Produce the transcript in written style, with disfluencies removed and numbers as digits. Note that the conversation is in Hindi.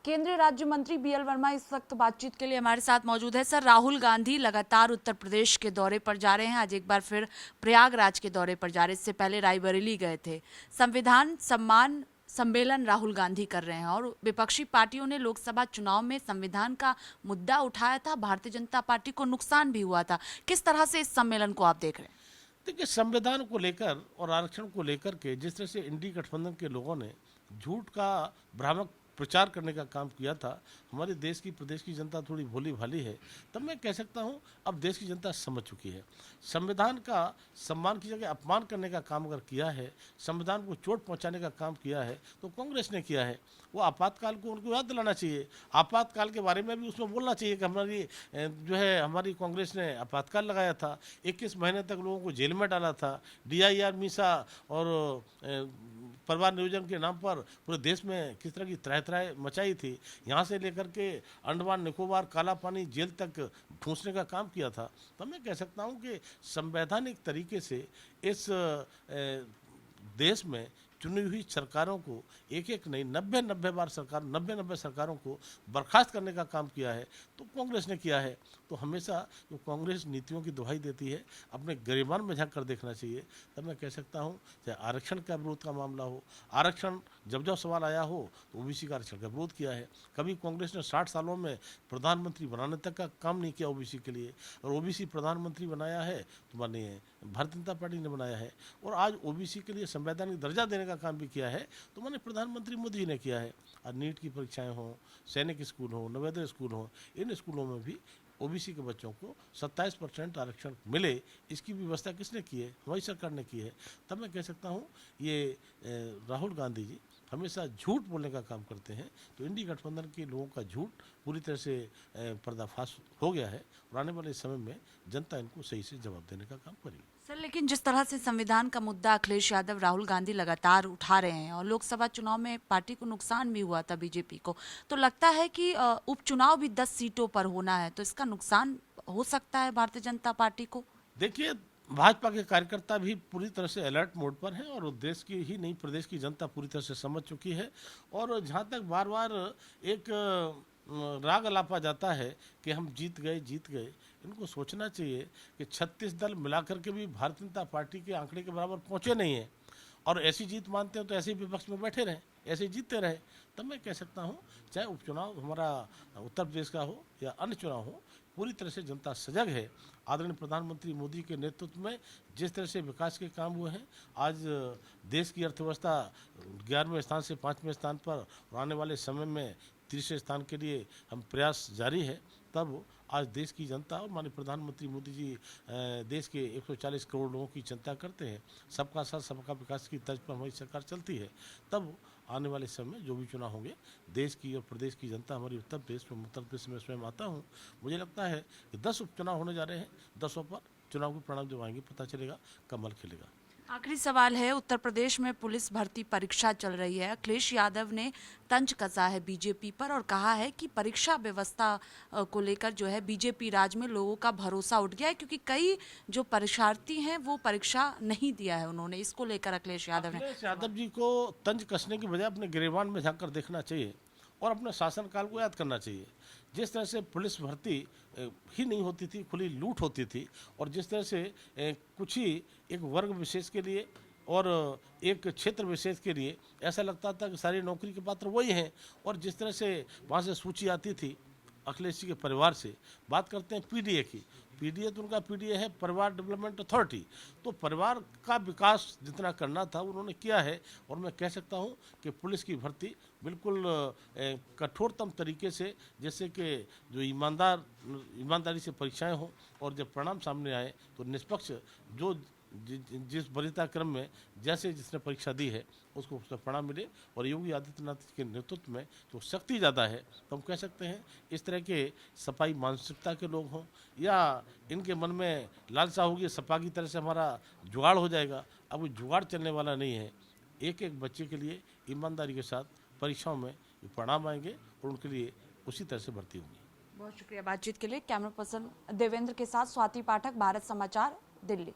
केंद्रीय राज्य मंत्री बीएल वर्मा इस वक्त बातचीत के लिए हमारे साथ मौजूद है। सर, राहुल गांधी लगातार उत्तर प्रदेश के दौरे पर जा रहे हैं। आज एक बार फिर प्रयागराज के दौरे पर जा रहे हैं। इससे पहले रायबरेली गए थे। संविधान सम्मान सम्मेलन राहुल गांधी कर रहे हैं और विपक्षी पार्टियों ने लोकसभा चुनाव में संविधान का मुद्दा उठाया था। भारतीय जनता पार्टी को नुकसान भी हुआ था। किस तरह से इस सम्मेलन को आप देख रहे हैं? देखिए, संविधान को लेकर और आरक्षण को लेकर के जिस तरह से इंडी गठबंधन के लोगों ने झूठ का भ्रामक प्रचार करने का काम किया था, हमारे देश की प्रदेश की जनता थोड़ी भोली भाली है। तब मैं कह सकता हूं अब देश की जनता समझ चुकी है। संविधान का सम्मान की जगह अपमान करने का काम अगर किया है, संविधान को चोट पहुंचाने का काम किया है तो कांग्रेस ने किया है। वो आपातकाल को उनको याद दिलाना चाहिए। आपातकाल के बारे में भी उसमें बोलना चाहिए कि हमारी कांग्रेस ने आपातकाल लगाया था, 21 महीने तक लोगों को जेल में डाला था, DIR मीसा और परिवार नियोजन के नाम पर पूरे देश में किस तरह की त्राह मचाई थी। यहाँ से लेकर के अंडमान निकोबार काला पानी जेल तक ठूंसने का काम किया था। तो मैं कह सकता हूँ कि संवैधानिक तरीके से इस देश में चुनी हुई सरकारों को एक नहीं 90 बार सरकार 90 सरकारों को बर्खास्त करने का काम किया है तो कांग्रेस ने किया है। तो हमेशा जो कांग्रेस नीतियों की दुहाई देती है, अपने गरिमान में झांक कर देखना चाहिए। तब मैं कह सकता हूँ चाहे आरक्षण का विरोध का मामला हो, आरक्षण जब सवाल आया हो तो OBC का आरक्षण का विरोध किया है। कभी कांग्रेस ने 60 सालों में प्रधानमंत्री बनाने तक का काम नहीं किया OBC के लिए, और OBC प्रधानमंत्री बनाया है तो मानिए भारतीय जनता पार्टी ने बनाया है। और आज OBC के लिए संवैधानिक दर्जा देने का काम भी किया है तो माननीय प्रधानमंत्री मोदी जी ने किया है। और नीट की परीक्षाएं हों, सैनिक स्कूल हो, नवोदय स्कूल हो, इन स्कूलों में भी OBC के बच्चों को 27% आरक्षण मिले, इसकी व्यवस्था किसने की है? हमारी सरकार ने की है। तब मैं कह सकता हूँ ये राहुल गांधी जी हमेशा झूठ बोलने का काम करते हैं। तो इंडी गठबंधन के लोगों का झूठ पूरी तरह से पर्दाफाश हो गया है और आने वाले समय में जनता इनको सही से जवाब देने का काम करेगी। सर, लेकिन जिस तरह से संविधान का मुद्दा अखिलेश यादव राहुल गांधी लगातार उठा रहे हैं और लोकसभा चुनाव में पार्टी को नुकसान भी हुआ था बीजेपी को, तो लगता है कि उपचुनाव भी 10 सीटों पर होना है, तो इसका नुकसान हो सकता है भारतीय जनता पार्टी को। देखिए, भाजपा के कार्यकर्ता भी पूरी तरह से अलर्ट मोड पर हैं और देश की ही नहीं प्रदेश की जनता पूरी तरह से समझ चुकी है। और जहाँ तक बार बार एक राग अलापा जाता है कि हम जीत गए, इनको सोचना चाहिए कि 36 दल मिलाकर के भी भारतीय जनता पार्टी के आंकड़े के बराबर पहुंचे नहीं हैं। और ऐसी जीत मानते हैं तो ऐसे ही विपक्ष में बैठे रहें, ऐसे ही जीतते रहे। तब मैं कह सकता हूं चाहे उपचुनाव हमारा उत्तर प्रदेश का हो या अन्य चुनाव हो, पूरी तरह से जनता सजग है। आदरणीय प्रधानमंत्री मोदी के नेतृत्व में जिस तरह से विकास के काम हुए हैं, आज देश की अर्थव्यवस्था 11वें स्थान से 5वें स्थान पर, और आने वाले समय में 30वें स्थान के लिए हम प्रयास जारी है। तब आज देश की जनता और माननीय प्रधानमंत्री मोदी जी देश के 140 करोड़ लोगों की चिंता करते हैं। सबका साथ सबका विकास की तर्ज पर हमारी सरकार चलती है। तब आने वाले समय में जो भी चुनाव होंगे, देश की और प्रदेश की जनता हमारी उत्तर प्रदेश में स्वयं आता हूँ, मुझे लगता है कि 10 उपचुनाव होने जा रहे हैं। 10 पर चुनाव के परिणाम जब आएंगे पता चलेगा, कमल खिलेगा। आखिरी सवाल है, उत्तर प्रदेश में पुलिस भर्ती परीक्षा चल रही है। अखिलेश यादव ने तंज कसा है बीजेपी पर और कहा है कि परीक्षा व्यवस्था को लेकर जो है बीजेपी राज में लोगों का भरोसा उठ गया है, क्योंकि कई जो परीक्षार्थी हैं वो परीक्षा नहीं दिया है उन्होंने। इसको लेकर अखिलेश यादव जी को तंज कसने की बजाय अपने गिरेबान में झांक कर देखना चाहिए और अपने शासनकाल को याद करना चाहिए। जिस तरह से पुलिस भर्ती ही नहीं होती थी, खुली लूट होती थी, और जिस तरह से कुछ ही एक वर्ग विशेष के लिए और एक क्षेत्र विशेष के लिए ऐसा लगता था कि सारी नौकरी के पात्र वही हैं। और जिस तरह से वहाँ से सूची आती थी अखिलेश जी के परिवार से, बात करते हैं PDA की, PDA तो उनका PDA है परिवार डेवलपमेंट अथॉरिटी। तो परिवार का विकास जितना करना था उन्होंने किया है। और मैं कह सकता हूं कि पुलिस की भर्ती बिल्कुल कठोरतम तरीके से, जैसे कि जो ईमानदारी से परीक्षाएं हों और जब परिणाम सामने आए तो निष्पक्ष जो जिस वरीयता क्रम में जैसे जिसने परीक्षा दी है उसको उसका परिणाम मिले। और योगी आदित्यनाथ के नेतृत्व में तो शक्ति ज़्यादा है, तो हम कह सकते हैं इस तरह के सपाई मानसिकता के लोग हों या इनके मन में लालसा होगी सपा की तरह से हमारा जुगाड़ हो जाएगा। अब वो जुगाड़ चलने वाला नहीं है। एक एक बच्चे के लिए ईमानदारी के साथ परीक्षाओं में परिणाम आएंगे और उनके लिए उसी तरह से भर्ती होंगी। बहुत शुक्रिया बातचीत के लिए। कैमरा पर्सन देवेंद्र के साथ स्वाति पाठक, भारत समाचार, दिल्ली।